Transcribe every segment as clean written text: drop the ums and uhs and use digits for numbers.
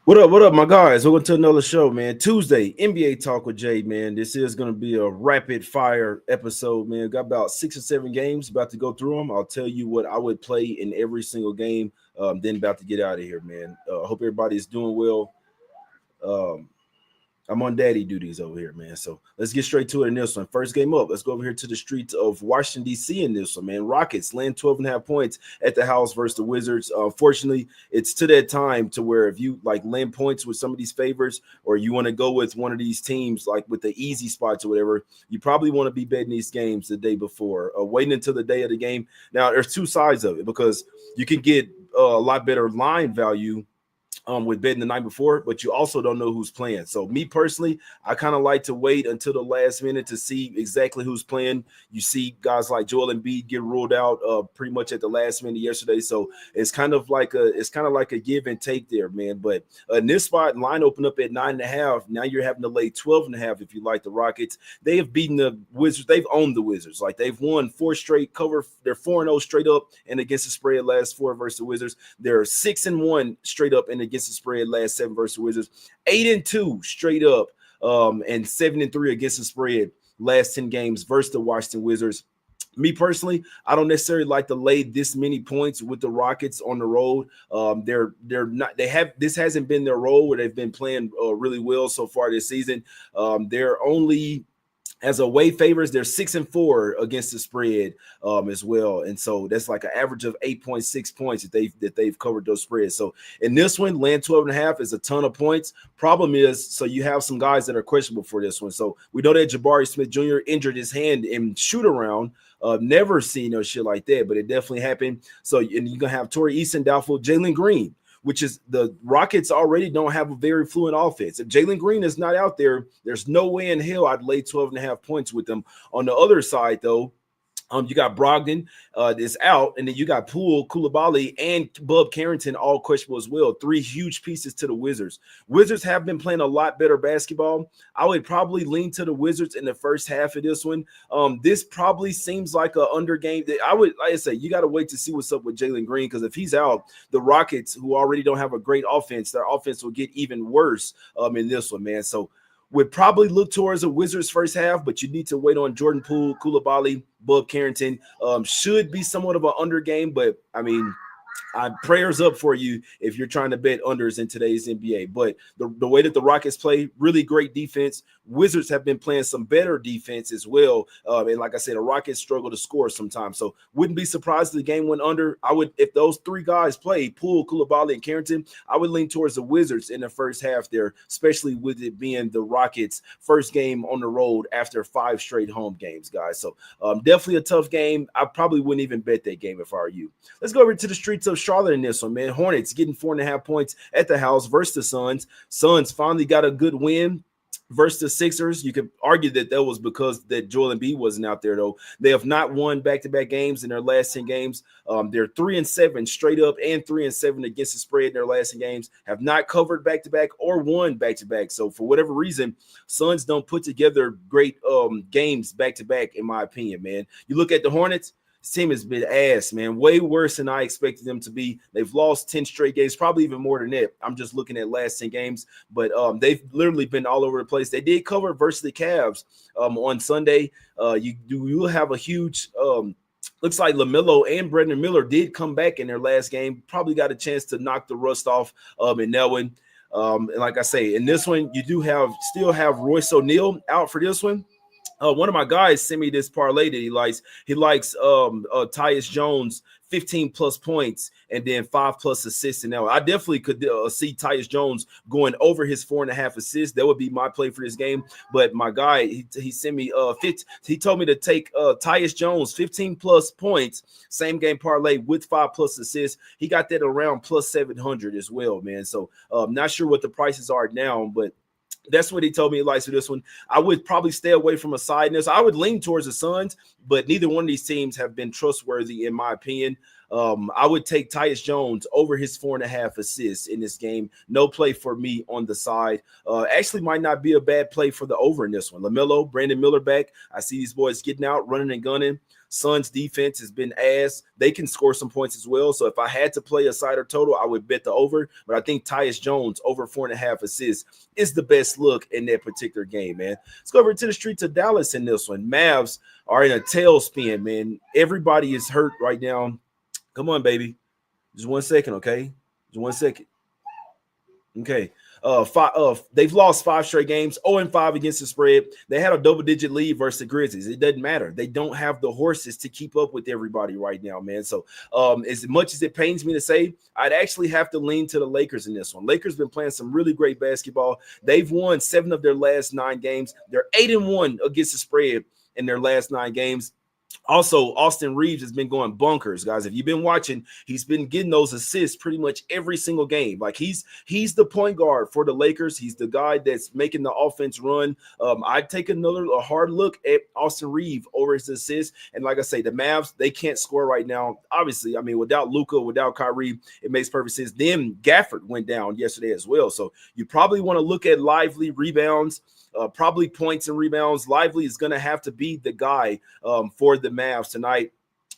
What up, my guys? Welcome to another show, man. Tuesday, NBA Talk with Jay, man. This is going to be a rapid fire episode, man. Got about 6 or 7 games, about to go through them. I'll tell you what I would play in every single game, then about to get out of here, man. Hope everybody is doing well. Um, I'm on daddy duties over here, man. So let's get straight to it in this one. First game up. Let's go over here to the streets of Washington, D.C. in this one, man. Rockets land 12.5 points at the house versus the Wizards. Unfortunately, it's to that time to where if you like land points with some of these favors or you want to go with one of these teams like with the easy spots or whatever, you probably want to be betting these games the day before, waiting until the day of the game. Now, there's two sides of it because you can get a lot better line value with betting the night before, but you also don't know who's playing. So me personally, I kind of like to wait until the last minute to see exactly who's playing. You see guys like Joel Embiid get ruled out pretty much at the last minute yesterday. So it's kind of like a give and take there, man. But in this spot, line opened up at 9.5. Now you're having to lay 12.5 if you like the Rockets. They have beaten the Wizards. They've owned the Wizards. Like they've won 4 straight cover. They're 4-0 straight up and against the spread last 4 versus the Wizards. They're 6-1 straight up and against the spread last 7 versus the Wizards, 8-2 straight up, and 7-3 against the spread last 10 games versus the Washington Wizards. Me personally, I don't necessarily like to lay this many points with the Rockets on the road. They're not. This hasn't been their role where they've been playing really well so far this season. They're only as away favors, they're 6-4 against the spread as well, and so that's like an average of 8.6 points that they've covered those spreads. So in this one, land 12.5 is a ton of points. Problem is, so you have some guys that are questionable for this one. So we know that Jabari Smith Jr. injured his hand in shoot around. Never seen no shit like that, but it definitely happened. So and you're gonna have Torrey Eason doubtful, Jalen Green, which is the Rockets already don't have a very fluent offense. If Jalen Green is not out there, there's no way in hell I'd lay 12.5 points with them. On the other side, though, you got Brogdon is out, and then you got Poole, Koulibaly, and Bub Carrington all questionable as well. 3 huge pieces to the Wizards. Wizards have been playing a lot better basketball. I would probably lean to the Wizards in the first half of this one. This probably seems like a under game. I would, like I say, you got to wait to see what's up with Jalen Green because if he's out, the Rockets, who already don't have a great offense, their offense will get even worse in this one, man. So would probably look towards the Wizards first half, but you need to wait on Jordan Poole, Koulibaly, Bub Carrington. Should be somewhat of an under game, but I mean, prayers up for you if you're trying to bet unders in today's NBA. But the way that the Rockets play, really great defense. Wizards have been playing some better defense as well. And like I said, the Rockets struggle to score sometimes. So wouldn't be surprised if the game went under. I would, if those 3 guys play, Poole, Koulibaly, and Carrington, I would lean towards the Wizards in the first half there, especially with it being the Rockets' first game on the road after 5 straight home games, guys. So definitely a tough game. I probably wouldn't even bet that game if I were you. Let's go over to the streets of Charlotte in this one, man. Hornets getting 4.5 points at the house versus the Suns. Suns finally got a good win versus the Sixers. You could argue that was because that Joel Embiid wasn't out there, though. They have not won back-to-back games in their last 10 games. They're 3-7 straight up and 3-7 against the spread in their last 10 games. Have not covered back-to-back or won back-to-back. So for whatever reason, Suns don't put together great games back-to-back, in my opinion, man. You look at the Hornets. This team has been ass, man. Way worse than I expected them to be. They've lost 10 straight games, probably even more than that. I'm just looking at last 10 games, but they've literally been all over the place. They did cover versus the Cavs on Sunday. You'll have a huge looks like LaMelo and Brendan Miller did come back in their last game. Probably got a chance to knock the rust off in that one. And like I say, in this one, you do still have Royce O'Neal out for this one. One of my guys sent me this parlay that he likes. He likes Tyus Jones 15 plus points and then 5 plus assists. And now I definitely could see Tyus Jones going over his 4.5 assists. That would be my play for this game. But my guy, he sent me he told me to take Tyus Jones 15 plus points, same game parlay with 5 plus assists. He got that around plus 700 as well, man. So not sure what the prices are now, but that's what he told me he likes for this one. I would probably stay away from a side in this. I would lean towards the Suns, but neither one of these teams have been trustworthy, in my opinion. I would take Tyus Jones over his 4.5 assists in this game. No play for me on the side. Actually might not be a bad play for the over in this one. LaMelo, Brandon Miller back. I see these boys getting out, running and gunning. Suns defense has been ass. They can score some points as well. So if I had to play a side or total, I would bet the over. But I think Tyus Jones over 4.5 assists is the best look in that particular game, man. Let's go over to the streets of Dallas in this one. Mavs are in a tailspin, man. Everybody is hurt right now. Come on, baby. Just 1 second, okay? Just 1 second. Okay. They've lost 5 straight games, 0-5 against the spread. They had a double-digit lead versus the Grizzlies. It doesn't matter. They don't have the horses to keep up with everybody right now, man. So as much as it pains me to say, I'd actually have to lean to the Lakers in this one. Lakers been playing some really great basketball. They've won 7 of their last 9 games. They're 8-1 against the spread in their last 9 games. Also, Austin Reeves has been going bonkers, guys. If you've been watching, he's been getting those assists pretty much every single game. Like he's the point guard for the Lakers. He's the guy that's making the offense run. I'd take a hard look at Austin Reeves over his assists. And like I say, the Mavs, they can't score right now. Obviously, I mean, without Luka, without Kyrie, it makes perfect sense. Then Gafford went down yesterday as well. So you probably want to look at Lively rebounds. Probably points and rebounds. Lively is going to have to be the guy for the Mavs tonight.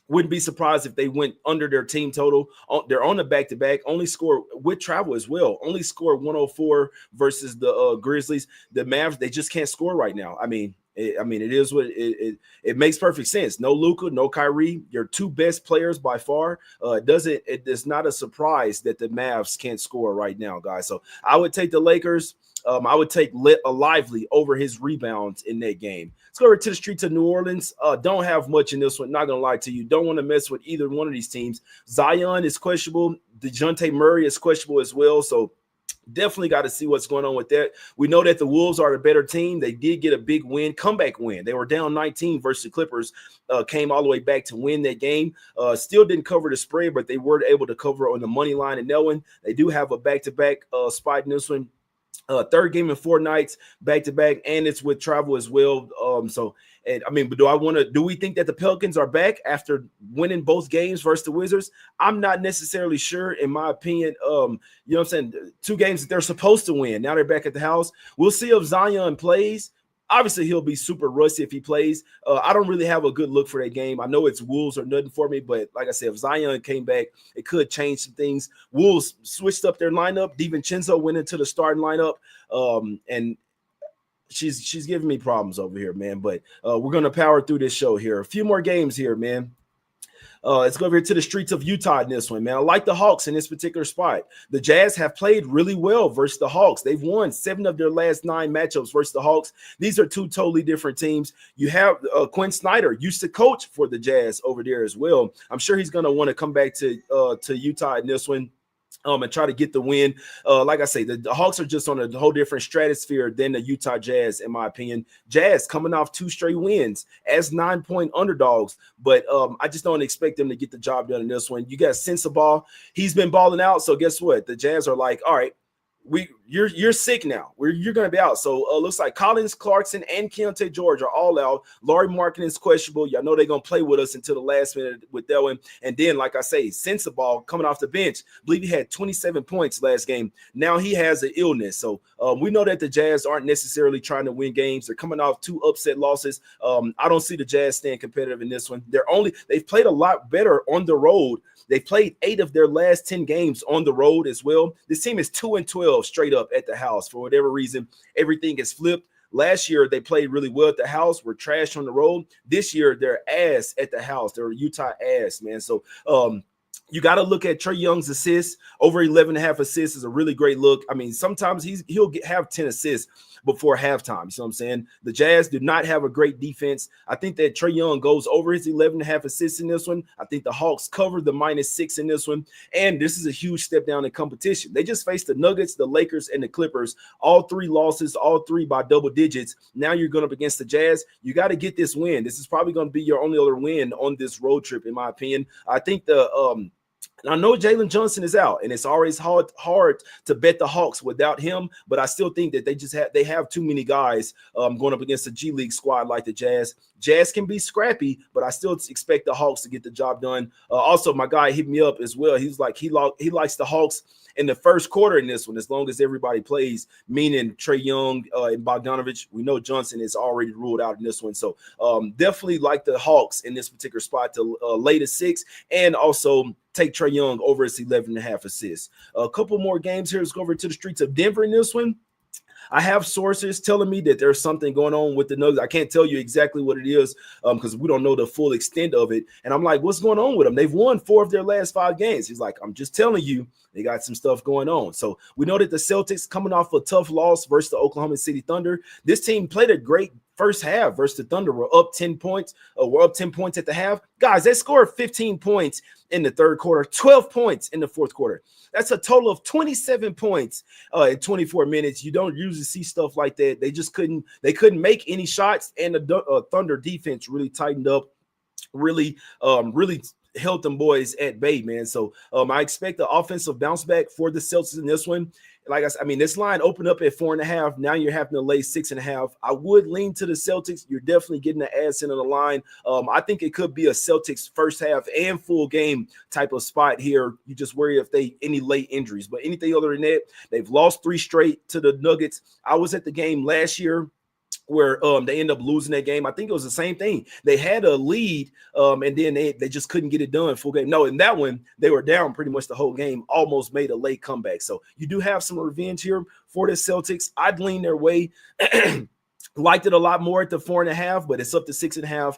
Wouldn't be surprised if they went under their team total. They're on the back-to-back. Only score with travel as well. Only score 104 versus the Grizzlies. The Mavs, they just can't score right now. I mean, it is what it makes perfect sense. No Luka, no Kyrie. Your 2 best players by far. It's not a surprise that the Mavs can't score right now, guys. So I would take the Lakers. I would take Lively over his rebounds in that game. Let's go over to the streets of New Orleans. Don't have much in this one. Not going to lie to you. Don't want to mess with either one of these teams. Zion is questionable. DeJounte Murray is questionable as well. So definitely got to see what's going on with that. We know that the Wolves are the better team. They did get a big win, comeback win. They were down 19 versus the Clippers, came all the way back to win that game. Still didn't cover the spread, but they were able to cover on the money line in that one. They do have a back-to-back spot in this one. 3rd game in 4 nights, back-to-back, and it's with travel as well. But do we think that the Pelicans are back after winning both games versus the Wizards? I'm not necessarily sure, in my opinion. You know what I'm saying? 2 games that they're supposed to win. Now they're back at the house. We'll see if Zion plays. Obviously, he'll be super rusty if he plays. I don't really have a good look for that game. I know it's Wolves or nothing for me, but like I said, if Zion came back, it could change some things. Wolves switched up their lineup. DiVincenzo went into the starting lineup, and she's giving me problems over here, man. But we're going to power through this show here. A few more games here, man. Let's go over here to the streets of Utah in this one, man. I like the Hawks in this particular spot. The Jazz have played really well versus the Hawks. They've won 7 of their last 9 matchups versus the Hawks. These are 2 totally different teams. You have Quinn Snyder used to coach for the Jazz over there as well. I'm sure he's going to want to come back to Utah in this one. And try to get the win. Like I say, the Hawks are just on a whole different stratosphere than the Utah Jazz, in my opinion. Jazz coming off 2 straight wins as 9-point underdogs, but I just don't expect them to get the job done in this one. You got Sensabaugh. He's been balling out, so guess what? The Jazz are like, all right, you're sick now. You're going to be out. So looks like Collins, Clarkson, and Keontae George are all out. Laurie Markkinen is questionable. Y'all know they're going to play with us until the last minute with that one. And then, like I say, Sensabaugh coming off the bench. I believe he had 27 points last game. Now he has an illness. So we know that the Jazz aren't necessarily trying to win games. They're coming off 2 upset losses. I don't see the Jazz staying competitive in this one. They've played a lot better on the road. They played 8 of their last 10 games on the road as well. This team is 2-12 straight up at the house. For whatever reason, everything is flipped. Last year, they played really well at the house. We're trash on the road. This year, they're ass at the house. They're Utah ass, man. So you got to look at Trae Young's assists. Over 11.5 assists is a really great look. I mean, sometimes he'll have 10 assists before halftime. You see what I'm saying? The Jazz do not have a great defense. I think that Trae Young goes over his 11.5 assists in this one. I think the Hawks cover the -6 in this one. And this is a huge step down in competition. They just faced the Nuggets, the Lakers, and the Clippers. All 3 losses, all 3 by double digits. Now you're going up against the Jazz. You got to get this win. This is probably going to be your only other win on this road trip, in my opinion. I think And I know Jalen Johnson is out, and it's always hard to bet the Hawks without him. But I still think that they have too many guys going up against a G League squad like the Jazz. Jazz can be scrappy, but I still expect the Hawks to get the job done. Also, my guy hit me up as well. He's like he likes the Hawks in the first quarter in this one, as long as everybody plays, meaning Trae Young and Bogdanovich. We know Johnson is already ruled out in this one. So definitely like the Hawks in this particular spot to lay to 6, and also take Trae Young over his 11.5 assists. A couple more games here. Let's go over to the streets of Denver in this one. I have sources telling me that there's something going on with the Nuggets. I can't tell you exactly what it is because we don't know the full extent of it. And I'm like, what's going on with them? They've won 4 of their last 5 games. He's like, I'm just telling you, they got some stuff going on. So we know that the Celtics coming off a tough loss versus the Oklahoma City Thunder. This team played a great first half versus the Thunder. We're up 10 points. We're up 10 points at the half. Guys, they scored 15 points in the third quarter, 12 points in the fourth quarter. That's a total of 27 points in 24 minutes. You don't usually see stuff like that. They just couldn't make any shots, and the Thunder defense really tightened up, really held them boys at bay, man. So I expect the offensive bounce back for the Celtics in this one. Like I said, I mean, this line opened up at 4.5. Now you're having to lay 6.5. I would lean to the Celtics. You're definitely getting the ass in on the line. I think it could be a Celtics first half and full game type of spot here. You just worry if any late injuries, but anything other than that, they've lost 3 straight to the Nuggets. I was at the game last year where they end up losing that game. I think it was the same thing. They had a lead, and then they just couldn't get it done full game. No, in that one, they were down pretty much the whole game, almost made a late comeback. So you do have some revenge here for the Celtics. I'd lean their way. Liked it a lot more at the 4.5, but it's up to 6.5.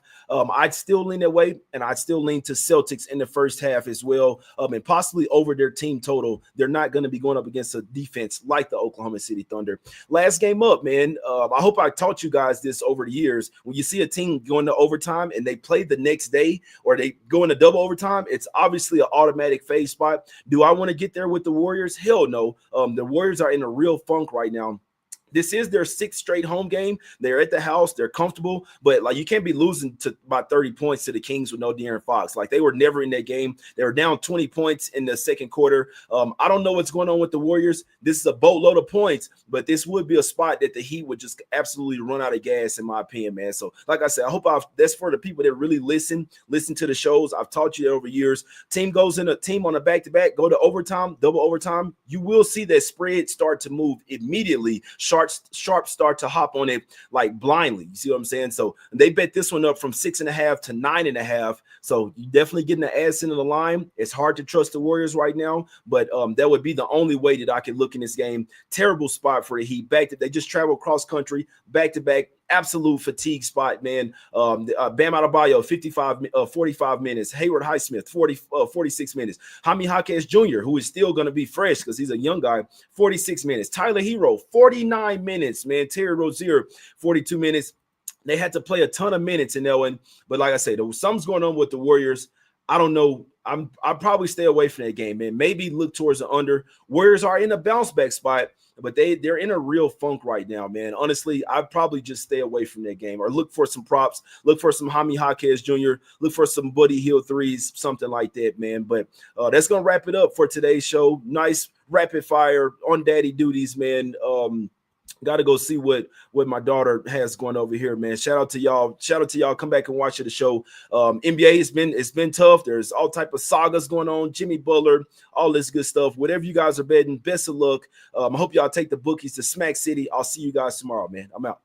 I'd still lean that way, and I'd still lean to Celtics in the first half as well, and possibly over their team total. They're not going to be going up against a defense like the Oklahoma City Thunder. Last game up, man. I hope I taught you guys this over the years. When you see a team going to overtime and they play the next day, or they go into double overtime, it's obviously an automatic fade spot. Do I want to get there with the Warriors? Hell no. The Warriors are in a real funk right now. This is their 6th straight home game. They're at the house. They're comfortable, but like you can't be losing to about 30 points to the Kings with no De'Aaron Fox. Like they were never in that game. They were down 20 points in the second quarter. I don't know what's going on with the Warriors. This is a boatload of points, but this would be a spot that the Heat would just absolutely run out of gas, in my opinion, man. So like I said, I hope that's for the people that really listen to the shows. I've taught you over years. Team goes in a team on a back-to-back, go to overtime, double overtime. You will see that spread start to move immediately. Sharp start to hop on it like blindly. You see what I'm saying? So they bet this one up from 6.5 to 9.5. So you definitely getting the ass into the line. It's hard to trust the Warriors right now, but that would be the only way that I could look in this game. Terrible spot for the Heat. They just traveled cross country, back to back. Absolute fatigue spot, man. Bam Adebayo, 45 minutes. Hayward Highsmith, 46 minutes. Jaime Jaquez Jr., who is still going to be fresh because he's a young guy, 46 minutes. Tyler Hero, 49 minutes, man. Terry Rozier, 42 minutes. They had to play a ton of minutes in that one. But like I said, something's going on with the Warriors. I don't know. I'll probably stay away from that game, man. Maybe look towards the under. Warriors are in a bounce back spot, but they're in a real funk right now, man. Honestly, I'd probably just stay away from that game or look for some props, look for some Jaime Jaquez Jr., look for some Buddy Hield threes, something like that, man. But that's going to wrap it up for today's show. Nice rapid fire on daddy duties, man. Got to go see what my daughter has going over here, man. Shout out to y'all. Come back and watch the show. NBA, it's been tough. There's all type of sagas going on. Jimmy Butler, all this good stuff. Whatever you guys are betting, best of luck. I hope y'all take the bookies to Smack City. I'll see you guys tomorrow, man. I'm out.